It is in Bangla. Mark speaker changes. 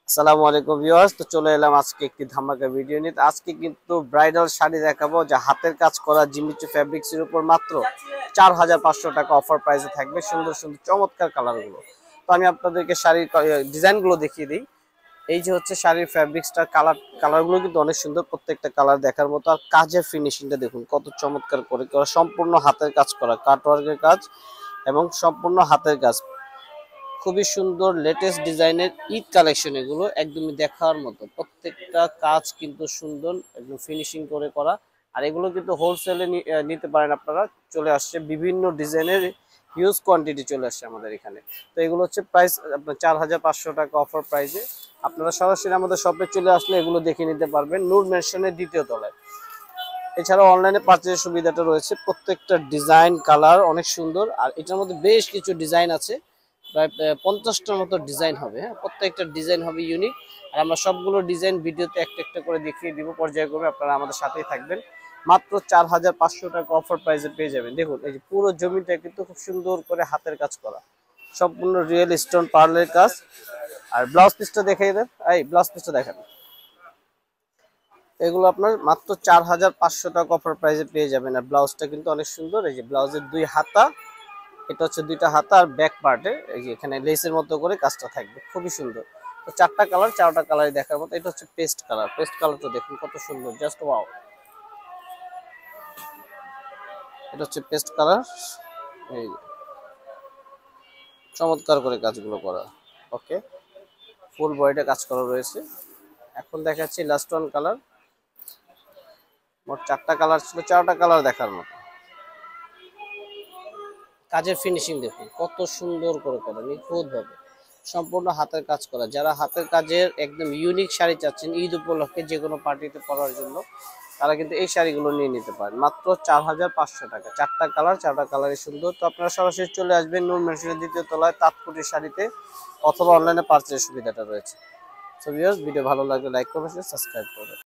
Speaker 1: আসসালামু আলাইকুম ভিউয়ার্স, তো চলে এলাম আজকে একটি ধামাকা ভিডিও নিয়ে। আজকে কিন্তু ব্রাইডাল শাড়ি দেখাবো যা হাতের কাজ করা জিমিচু ফ্যাব্রিক্স এর উপর মাত্র 4500 টাকা অফার প্রাইসে থাকবে। সুন্দর সুন্দর চমৎকার কালার গুলো। তো আমি আপনাদেরকে শাড়ির ডিজাইন গুলো দেখিয়ে দিই। এই যে হচ্ছে শাড়ির ফ্যাব্রিক্সটা, কালার গুলো কিন্তু অনেক সুন্দর, প্রত্যেকটা কালার দেখার মতো। আর কাজের ফিনিশিংটা দেখুন কত চমৎকার করে করা, সম্পূর্ণ হাতের কাজ করা, কাটওয়ার্কের কাজ এবং সম্পূর্ণ হাতের কাজ। খুবই সুন্দর লেটেস্ট ডিজাইনের ঈদ কালেকশন, এগুলো একদমই দেখার মতো। প্রত্যেকটা কাজ কিন্তু সুন্দর, একদম ফিনিশিং করে করা। আর এগুলো কিন্তু হোলসেলে নিতে পারেন আপনারা। চলে আসছে বিভিন্ন ডিজাইনের হিউজ কোয়ান্টিটি চলে আসছে আমাদের এখানে। তো এগুলো হচ্ছে প্রাইস আপনার 4500 টাকা অফার প্রাইসে। আপনারা সরাসরি আমাদের শপে চলে আসলে এগুলো দেখে নিতে পারবেন, নূর মেনশনের দ্বিতীয় তলায়। এছাড়াও অনলাইনে পারচেজের সুবিধাটা রয়েছে। প্রত্যেকটা ডিজাইন কালার অনেক সুন্দর। আর এটার মধ্যে বেশ কিছু ডিজাইন আছে, প্রায় 50টার মতো ডিজাইন হবে। হ্যাঁ, প্রত্যেকটা ডিজাইন হবে ইউনিক। আর আমরা সবগুলো ডিজাইন ভিডিওতে একটা একটা করে দেখিয়ে দিব পর্যায়ক্রমে। আপনারা আমাদের সাথেই থাকবেন। মাত্র 4500 টাকা অফার প্রাইসে পেয়ে যাবেন। দেখুন এই যে পুরো জমিটা কিন্তু খুব সুন্দর করে হাতের কাজ করা, সম্পূর্ণ রিয়েল স্টোন পার্লের কাজ। আর ব্লাউজ পিসটা দেখিয়ে দেন, এই ব্লাউজ পিসটা দেখেন। এগুলো আপনার মাত্র 4500 টাকা অফার প্রাইসে পেয়ে যাবেন। আর ব্লাউজটা কিন্তু অনেক সুন্দর। এই যে ব্লাউজের দুই হাতা, এটা হচ্ছে দুইটা হাতা। আর ব্যাক পার্টে এই যে এখানে লেসের মতো করে কাজটা থাকবে, খুবই সুন্দর। তো চারটা কালার, চারটা কালারই দেখার মতো। এটা হচ্ছে পেস্ট কালার, পেস্ট কালারটা দেখুন কত সুন্দর, জাস্ট ওয়াও। এটা হচ্ছে পেস্ট কালার, এই চমৎকার করে কাজগুলো করা। ওকে, ফুল বডিতে কাজ করা রয়েছে। এখন দেখাচ্ছি লাস্ট ওয়ান কালার। মোট চারটা কালার ছিল, চারটা কালার দেখার মতো। কাজের ফিনিশিং দেখুন কত সুন্দর করে করা, নিখুঁত ভাবে সম্পূর্ণ হাতের কাজ করা। যারা হাতের কাজের একদম ইউনিক শাড়ি চাচ্ছেন ঈদ উপলক্ষে যে কোনো পার্টিতে পরার জন্য, তারা কিন্তু এই শাড়িগুলো নিয়ে নিতে পারেন মাত্র 4500 টাকা। চারটা কালার, চারটা কালারই সুন্দর। তো আপনারা সরাসরি চলে আসবেন নূর মেনশনের দ্বিতীয় তলায় তাঁতকুটির শাড়িতে, অথবা অনলাইনে পারচেজের সুবিধাটা রয়েছে। সো ভিউয়ার্স, ভিডিও ভালো লাগলে লাইক করবেন, সাবস্ক্রাইব করবেন।